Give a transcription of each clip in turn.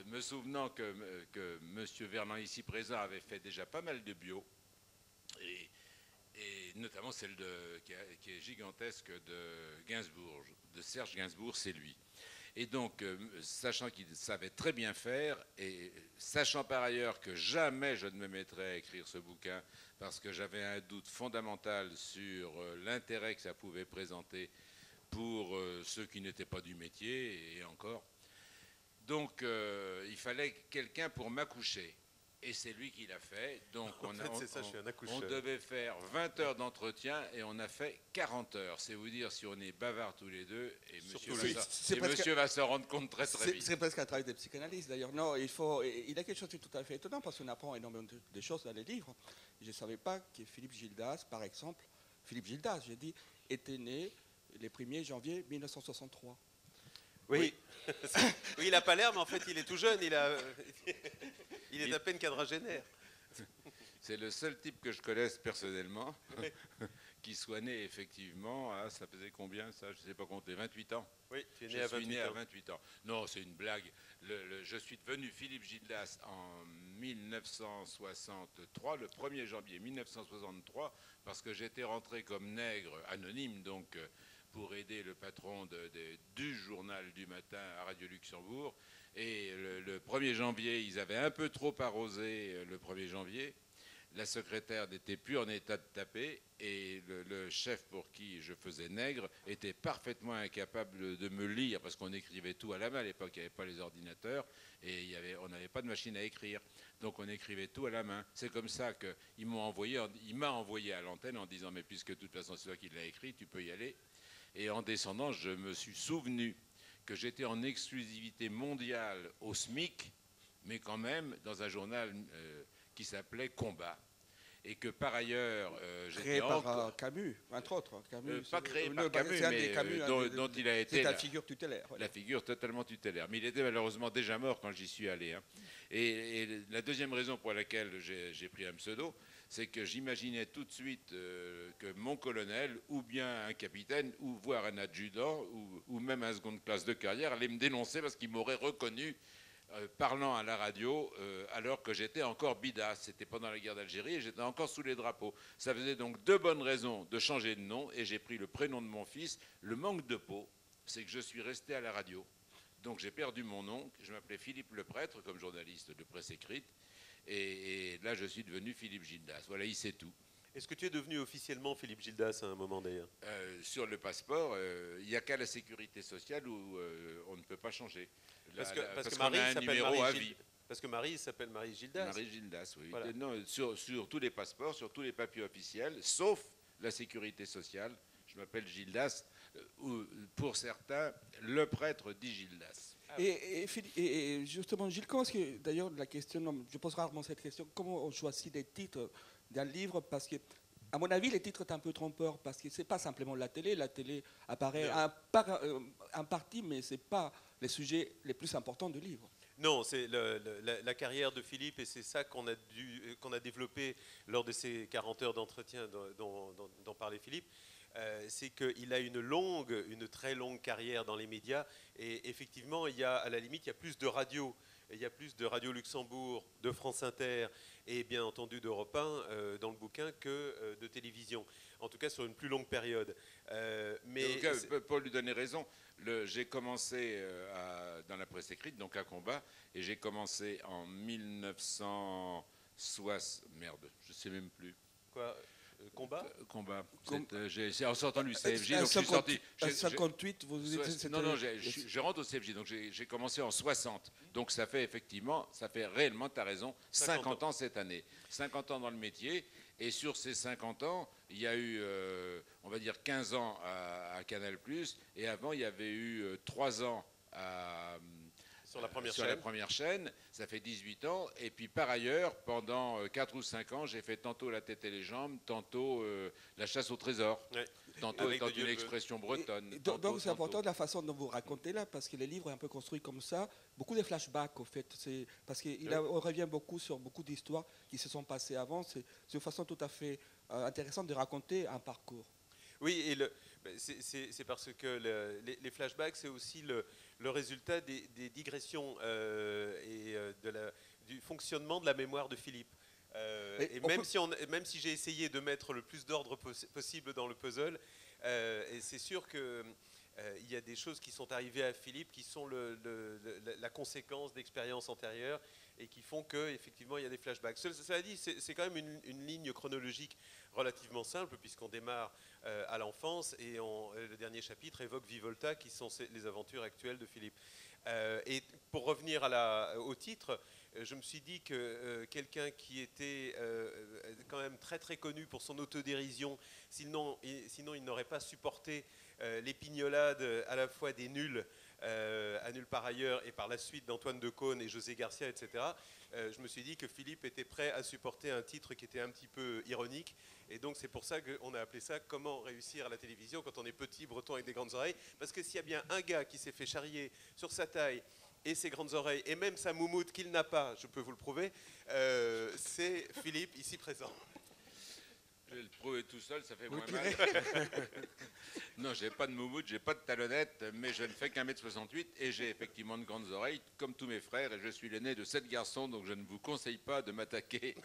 me souvenant que M. Verland, ici présent, avait fait déjà pas mal de bio, et, et notamment celle qui est gigantesque de Gainsbourg, de Serge Gainsbourg, c'est lui. Et donc, sachant qu'il savait très bien faire, et sachant par ailleurs que jamais je ne me mettrais à écrire ce bouquin, parce que j'avais un doute fondamental sur l'intérêt que ça pouvait présenter pour ceux qui n'étaient pas du métier, et encore. Donc, il fallait quelqu'un pour m'accoucher. Et c'est lui qui l'a fait. Donc, on devait faire 20 heures d'entretien et on a fait 40 heures. C'est vous dire si on est bavards tous les deux. Et monsieur va s'en rendre compte très très vite. C'est presque un travail de psychanalyse d'ailleurs. Non, il y a quelque chose de tout à fait étonnant parce qu'on apprend énormément de choses dans les livres. Je ne savais pas que Philippe Gildas, par exemple, Philippe Gildas, j'ai dit, était né le 1er janvier 1963. Oui, oui, il n'a pas l'air, mais en fait, il est tout jeune. Il est à peine quadragénaire. C'est le seul type que je connaisse personnellement qui soit né effectivement à, ça faisait combien ça? Je ne sais pas compter, 28 ans. Oui, tu es né je suis né à 28 ans. Non, c'est une blague. Je suis devenu Philippe Gildas en 1963, le 1er janvier 1963, parce que j'étais rentré comme nègre, anonyme donc, pour aider le patron du journal du matin à Radio Luxembourg. Et le 1er janvier, ils avaient un peu trop arrosé le 1er janvier. La secrétaire n'était plus en état de taper et le chef pour qui je faisais nègre était parfaitement incapable de me lire parce qu'on écrivait tout à la main. À l'époque, il n'y avait pas les ordinateurs et on n'avait pas de machine à écrire. Donc on écrivait tout à la main. C'est comme ça qu'il m'a envoyé à l'antenne en disant « Mais puisque de toute façon c'est toi qui l'as écrit, tu peux y aller ». Et en descendant, je me suis souvenu que j'étais en exclusivité mondiale au SMIC, mais quand même dans un journal qui s'appelait Combat. Et que par ailleurs, créé par Camus, entre autres. Camus, pas créé par Camus, mais dont il a été la figure tutélaire. La figure totalement tutélaire. Mais il était malheureusement déjà mort quand j'y suis allé. Hein. Et la deuxième raison pour laquelle j'ai pris un pseudo, c'est que j'imaginais tout de suite que mon colonel, ou bien un capitaine, ou voire un adjudant, ou même un seconde classe de carrière, allait me dénoncer parce qu'il m'aurait reconnu parlant à la radio alors que j'étais encore bidas. C'était pendant la guerre d'Algérie et j'étais encore sous les drapeaux. Ça faisait donc deux bonnes raisons de changer de nom et j'ai pris le prénom de mon fils. Le manque de peau, c'est que je suis resté à la radio. Donc j'ai perdu mon nom. Je m'appelais Philippe Le Prêtre comme journaliste de presse écrite et là je suis devenu Philippe Gildas. Voilà, il sait tout. Est-ce que tu es devenu officiellement Philippe Gildas à un moment d'ailleurs? Sur le passeport, il n'y a qu'à la sécurité sociale où on ne peut pas changer. Parce que Marie s'appelle Parce que Marie s'appelle Marie Gildas. Marie Gildas, oui. Voilà. Non, sur tous les passeports, sur tous les papiers officiels, sauf la sécurité sociale, je m'appelle Gildas, ou pour certains, le prêtre dit Gildas. Et justement, Gilles, comment est-ce que, d'ailleurs, la question, je pose rarement cette question, comment on choisit les titres d'un livre? Parce que, à mon avis, les titres sont un peu trompeurs, parce que ce n'est pas simplement la télé apparaît un parti, mais ce n'est pas les sujets les plus importants du livre. Non, c'est la carrière de Philippe, et c'est ça qu'on a développé lors de ces 40 heures d'entretien dont parlait Philippe. C'est qu'il a une très longue carrière dans les médias, et effectivement, à la limite, il y a plus de radio. Il y a plus de Radio Luxembourg, de France Inter et bien entendu d'Europe 1 dans le bouquin que de télévision. En tout cas sur une plus longue période. Mais pour lui donner raison, j'ai commencé dans la presse écrite, donc à Combat, et j'ai commencé en 1960. Merde, je ne sais même plus. Quoi? Combat. En sortant du CFJ, donc je suis sorti. 58, vous étiez. Non, je rentre au CFJ, donc j'ai commencé en 60. Donc ça fait réellement, tu as raison, 50 ans cette année. 50 ans dans le métier, et sur ces 50 ans, il y a eu, on va dire, 15 ans à Canal+, et avant, il y avait eu 3 ans sur la première chaîne, ça fait 18 ans. Et puis par ailleurs, pendant 4 ou 5 ans, j'ai fait tantôt La tête et les jambes, tantôt La chasse au trésor, tantôt étant une expression bretonne. Donc c'est important de la façon dont vous racontez là, parce que le livre est un peu construit comme ça. Beaucoup de flashbacks, au fait. Parce qu'on revient beaucoup sur beaucoup d'histoires qui se sont passées avant. C'est une façon tout à fait intéressante de raconter un parcours. Oui, et c'est parce que les flashbacks, c'est aussi le résultat des digressions du fonctionnement de la mémoire de Philippe. Et même si j'ai essayé de mettre le plus d'ordre possible dans le puzzle, et c'est sûr que il y a des choses qui sont arrivées à Philippe qui sont la conséquence d'expériences antérieures et qui font qu'effectivement il y a des flashbacks. Cela dit, c'est quand même une ligne chronologique relativement simple puisqu'on démarre à l'enfance et le dernier chapitre évoque Vivolta qui sont les aventures actuelles de Philippe. Et pour revenir au titre, je me suis dit que quelqu'un qui était quand même très très connu pour son autodérision, sinon il n'aurait pas supporté les pignolades à la fois des nuls, à nulle part ailleurs, et par la suite d'Antoine Decaune et José Garcia, etc. Je me suis dit que Philippe était prêt à supporter un titre qui était un petit peu ironique. Et donc c'est pour ça qu'on a appelé ça « Comment réussir à la télévision quand on est petit, breton avec des grandes oreilles ». Parce que s'il y a bien un gars qui s'est fait charrier sur sa taille et ses grandes oreilles, et même sa moumoute qu'il n'a pas, je peux vous le prouver, c'est Philippe, ici présent. Je vais le prouver tout seul, ça fait moins mal. Non, j'ai pas de moumoute, j'ai pas de talonnette, mais je ne fais qu'1m68 et j'ai effectivement de grandes oreilles, comme tous mes frères, et je suis l'aîné de 7 garçons, donc je ne vous conseille pas de m'attaquer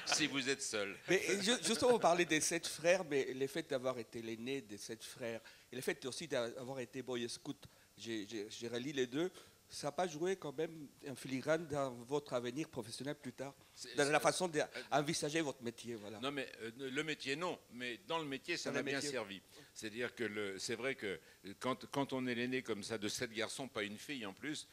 si vous êtes seul. Mais justement, vous parlez des 7 frères, mais le fait d'avoir été l'aîné des 7 frères, et le fait aussi d'avoir été Boy Scout, j'ai relié les deux, ça n'a pas joué quand même un filigrane dans votre avenir professionnel plus tard, dans la façon d'envisager votre métier, voilà. Non, mais le métier, non. Mais dans le métier, ça m'a bien servi. C'est-à-dire que c'est vrai que quand on est l'aîné comme ça de 7 garçons, pas une fille en plus,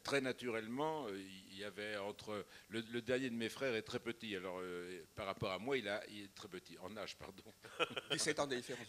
très naturellement, il y avait entre... Le dernier de mes frères est très petit. Alors, par rapport à moi, il est très petit. En âge, pardon. 17 ans de différence.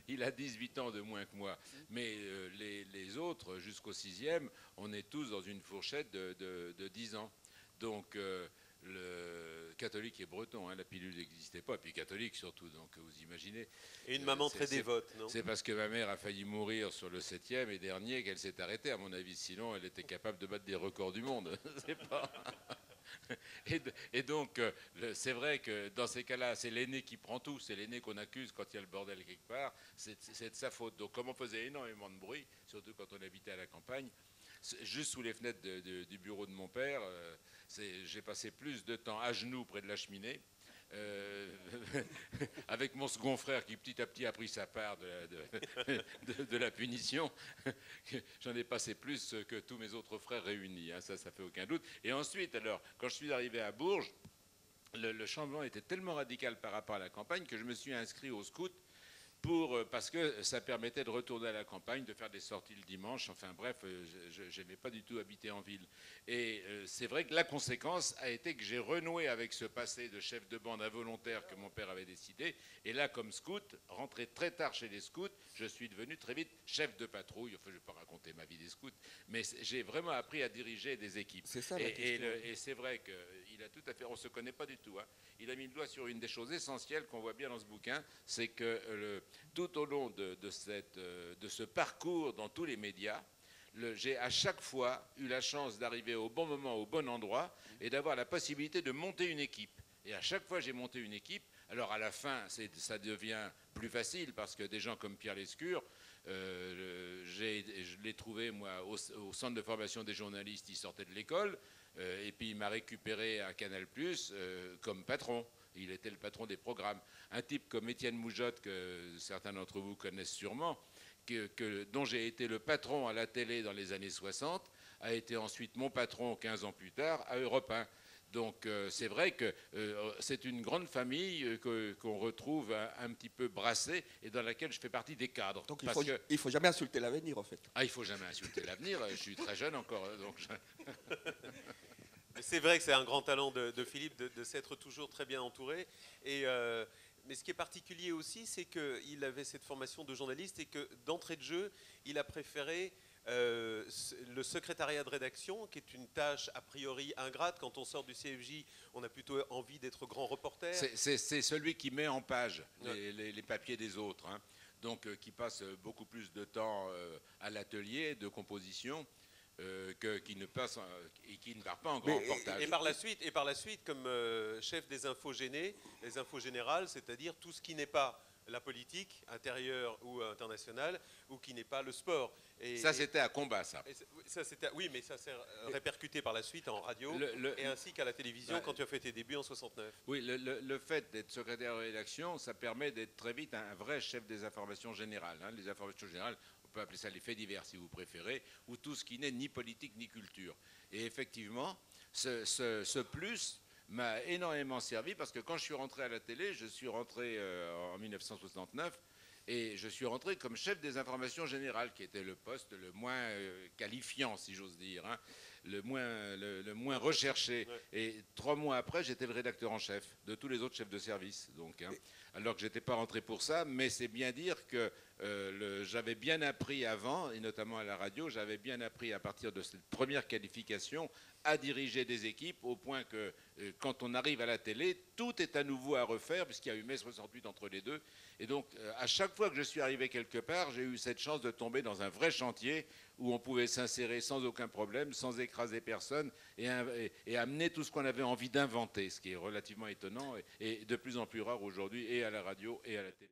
Il a 18 ans de moins que moi. Mais les autres, jusqu'au 6e, on est tous dans une fourchette de 10 ans. Donc, le catholique et breton, hein, la pilule n'existait pas, puis catholique surtout, donc vous imaginez. Et une maman très dévote, non? C'est parce que ma mère a failli mourir sur le 7e et dernier qu'elle s'est arrêtée, à mon avis, sinon elle était capable de battre des records du monde. C'est pas... Et donc, c'est vrai que dans ces cas-là, c'est l'aîné qui prend tout, c'est l'aîné qu'on accuse quand il y a le bordel quelque part, c'est de sa faute. Donc, comme on faisait énormément de bruit, surtout quand on habitait à la campagne, juste sous les fenêtres du bureau de mon père, j'ai passé plus de temps à genoux près de la cheminée, avec mon second frère qui petit à petit a pris sa part de la punition. J'en ai passé plus que tous mes autres frères réunis, hein, ça fait aucun doute. Et ensuite, alors, quand je suis arrivé à Bourges, le changement était tellement radical par rapport à la campagne que je me suis inscrit au scout parce que ça permettait de retourner à la campagne, de faire des sorties le dimanche. Enfin bref, je n'aimais pas du tout habiter en ville. Et c'est vrai que la conséquence a été que j'ai renoué avec ce passé de chef de bande involontaire que mon père avait décidé. Et là, comme scout, rentré très tard chez les scouts, je suis devenu très vite chef de patrouille. Enfin, je ne vais pas raconter ma vie des scouts, mais j'ai vraiment appris à diriger des équipes. C'est ça la question. Et c'est vrai qu'il a tout à fait... On ne se connaît pas du tout. Hein. Il a mis le doigt sur une des choses essentielles qu'on voit bien dans ce bouquin, c'est que tout au long de ce parcours dans tous les médias, j'ai à chaque fois eu la chance d'arriver au bon moment, au bon endroit, et d'avoir la possibilité de monter une équipe. Et à chaque fois, j'ai monté une équipe. Alors à la fin, ça devient plus facile, parce que des gens comme Pierre Lescure, je l'ai trouvé, moi, au centre de formation des journalistes, il sortait de l'école, et puis il m'a récupéré à Canal+, comme patron. Il était le patron des programmes. Un type comme Étienne Moujotte, que certains d'entre vous connaissent sûrement, dont j'ai été le patron à la télé dans les années 60, a été ensuite mon patron 15 ans plus tard à Europe 1. Donc c'est vrai que c'est une grande famille qu'on retrouve un petit peu brassée et dans laquelle je fais partie des cadres. Donc il faut jamais insulter l'avenir, en fait. Ah, il ne faut jamais insulter l'avenir. Je suis très jeune encore. Donc C'est vrai que c'est un grand talent de Philippe de s'être toujours très bien entouré. Mais ce qui est particulier aussi, c'est qu'il avait cette formation de journaliste et que d'entrée de jeu, il a préféré le secrétariat de rédaction, qui est une tâche a priori ingrate. Quand on sort du CFJ, on a plutôt envie d'être grand reporter. C'est celui qui met en page les papiers des autres, hein. Donc qui passe beaucoup plus de temps à l'atelier de composition. Qui ne part pas en grand reportage. Et par la suite, comme chef des infos générales, c'est-à-dire tout ce qui n'est pas la politique intérieure ou internationale, ou qui n'est pas le sport. Ça, c'était à combat, ça. Oui, mais ça s'est répercuté par la suite en radio et ainsi qu'à la télévision quand tu as fait tes débuts en 69. Oui, le fait d'être secrétaire de rédaction, ça permet d'être très vite un vrai chef des informations générales. Hein. Les informations générales, on peut appeler ça les faits divers si vous préférez, ou tout ce qui n'est ni politique ni culture. Et effectivement, ce plus m'a énormément servi parce que quand je suis rentré à la télé, je suis rentré en 1969 et je suis rentré comme chef des informations générales, qui était le poste le moins qualifiant, si j'ose dire, hein, le moins recherché. Ouais. Et 3 mois après, j'étais le rédacteur en chef de tous les autres chefs de service. Donc, hein, alors que je n'étais pas rentré pour ça, mais c'est bien dire que j'avais bien appris avant, et notamment à la radio, j'avais bien appris à partir de cette première qualification à diriger des équipes, au point que quand on arrive à la télé, tout est à nouveau à refaire, puisqu'il y a eu mai 68 entre les deux. Et donc, à chaque fois que je suis arrivé quelque part, j'ai eu cette chance de tomber dans un vrai chantier où on pouvait s'insérer sans aucun problème, sans écraser personne, et amener tout ce qu'on avait envie d'inventer, ce qui est relativement étonnant et de plus en plus rare aujourd'hui, et à la radio et à la télé.